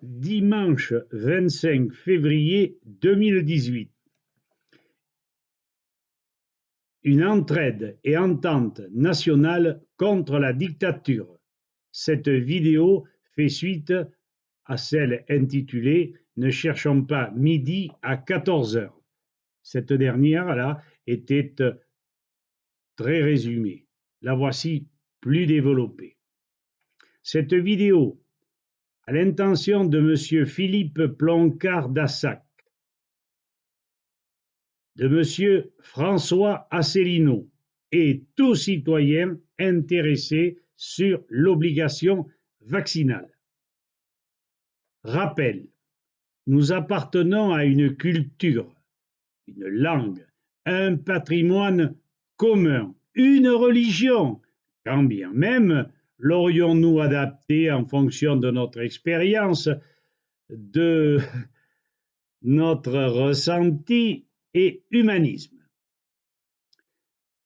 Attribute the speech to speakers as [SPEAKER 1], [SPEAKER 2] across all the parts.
[SPEAKER 1] dimanche 25 février 2018. Une entraide et entente nationale contre la dictature. Cette vidéo fait suite à celle intitulée « Ne cherchons pas midi à 14 h ». Cette dernière-là était très résumée. La voici plus développée. Cette vidéo, à l'intention de M. Philippe Ploncart-Dassac, de M. François Asselineau et tout citoyen intéressé sur l'obligation vaccinale. Rappel, nous appartenons à une culture, une langue, un patrimoine commun, une religion, quand bien même l'aurions-nous adapté en fonction de notre expérience, de notre ressenti et humanisme.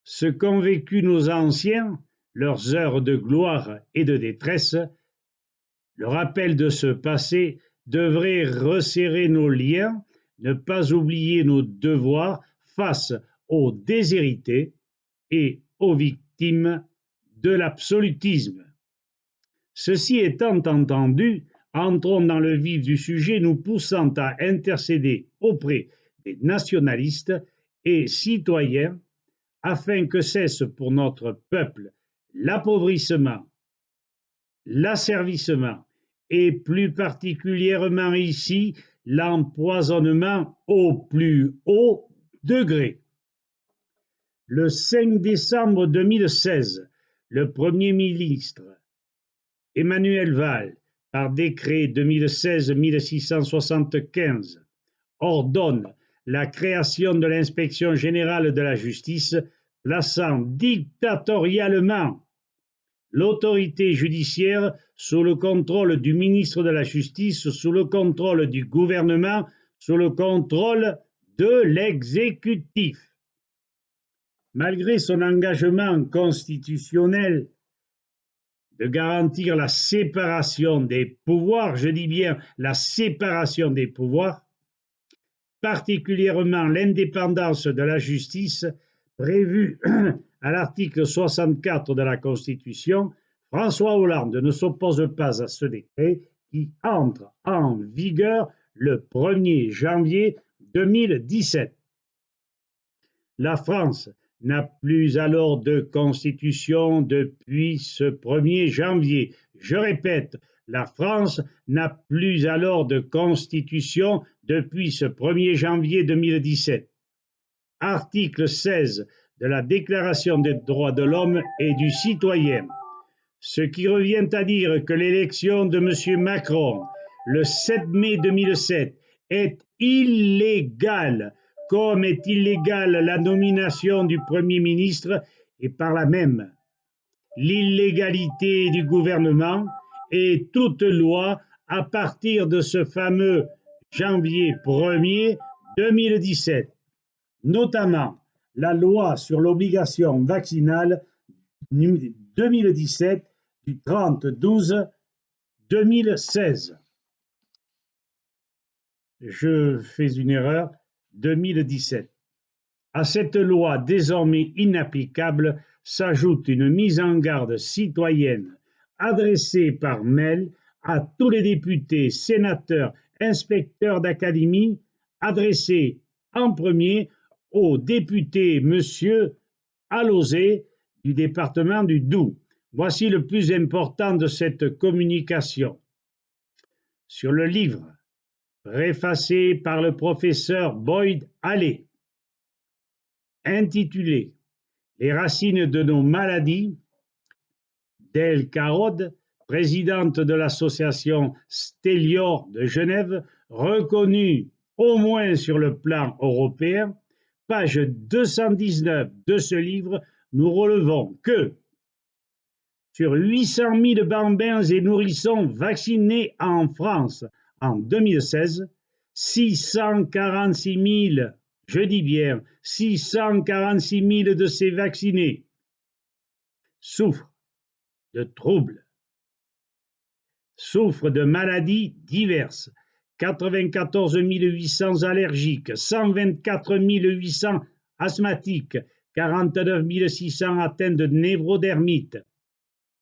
[SPEAKER 1] Ce qu'ont vécu nos anciens, leurs heures de gloire et de détresse, le rappel de ce passé devrait resserrer nos liens, ne pas oublier nos devoirs face aux déshérités et aux victimes de l'absolutisme. Ceci étant entendu, entrons dans le vif du sujet, nous poussant à intercéder auprès des nationalistes et citoyens afin que cesse pour notre peuple l'appauvrissement, l'asservissement et plus particulièrement ici l'empoisonnement au plus haut degré. Le 5 décembre 2016, le Premier ministre Emmanuel Valls, par décret 2016-1675, ordonne la création de l'inspection générale de la justice, plaçant dictatorialement l'autorité judiciaire sous le contrôle du ministre de la Justice, sous le contrôle du gouvernement, sous le contrôle de l'exécutif. Malgré son engagement constitutionnel de garantir la séparation des pouvoirs, je dis bien la séparation des pouvoirs, particulièrement l'indépendance de la justice prévue à l'article 64 de la Constitution, François Hollande ne s'oppose pas à ce décret qui entre en vigueur le 1er janvier 2017. La France n'a plus alors de constitution depuis ce 1er janvier. Je répète, la France n'a plus alors de constitution depuis ce 1er janvier 2017. Article 16 de la Déclaration des droits de l'homme et du citoyen. Ce qui revient à dire que l'élection de M. Macron le 7 mai 2007 est illégale, comme est illégale la nomination du Premier ministre et par là même l'illégalité du gouvernement et toute loi à partir de ce fameux janvier 1er 2017, notamment la loi sur l'obligation vaccinale 2017 du 30/12/2016. Je fais une erreur, 2017. À cette loi désormais inapplicable s'ajoute une mise en garde citoyenne adressée par mail à tous les députés, sénateurs, inspecteurs d'académie, adressée en premier au député M. Alauzet du département du Doubs. Voici le plus important de cette communication. Sur le livre, préfacé par le professeur Boyd Halley, intitulé « Les racines de nos maladies », d'El Carod, présidente de l'association Stélior de Genève, reconnue au moins sur le plan européen, page 219 de ce livre, nous relevons que sur 800 000 bambins et nourrissons vaccinés en France en 2016, 646 000, je dis bien 646 000 de ces vaccinés souffrent de troubles souffrent de maladies diverses. 94 800 allergiques, 124 800 asthmatiques, 49 600 atteints de névrodermite,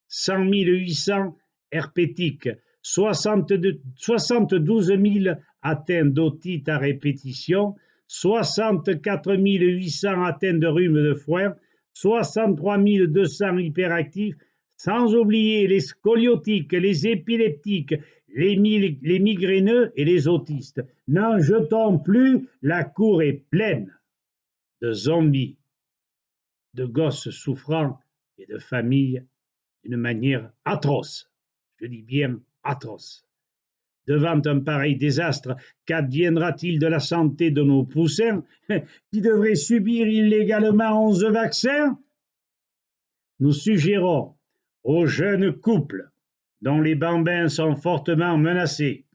[SPEAKER 1] 100 800 herpétiques, 72 000 atteints d'otite à répétition, 64 800 atteints de rhume de foin, 63 200 hyperactifs, sans oublier les scoliotiques, les épileptiques, les migraineux et les autistes. N'en jetons plus, la cour est pleine de zombies, de gosses souffrants et de familles d'une manière atroce. Je dis bien atroce. Devant un pareil désastre, qu'adviendra-t-il de la santé de nos poussins qui devraient subir illégalement 11 vaccins? Nous suggérons aux jeunes couples dont les bambins sont fortement menacés,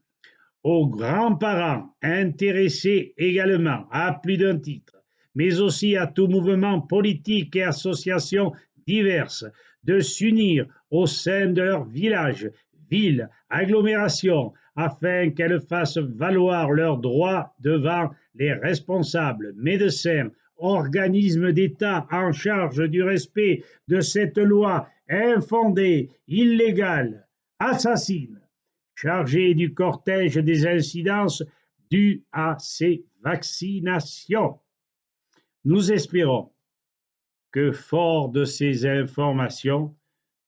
[SPEAKER 1] aux grands-parents intéressés également à plus d'un titre, mais aussi à tout mouvement politique et associations diverses, de s'unir au sein de leur village, ville, agglomération, afin qu'elles fassent valoir leurs droits devant les responsables, médecins, organismes d'État en charge du respect de cette loi infondée, illégale, assassine, chargée du cortège des incidences dues à ces vaccinations. Nous espérons que, fort de ces informations,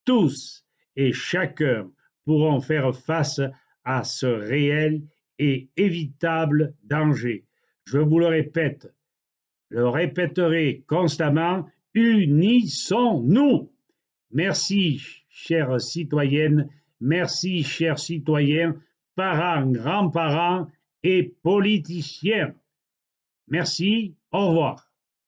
[SPEAKER 1] tous et chacun pourront faire face à ce réel et évitable danger. Je vous le répéterai constamment, unissons-nous. Merci, chères citoyennes, merci, chers citoyens, parents, grands-parents et politiciens. Merci, au revoir.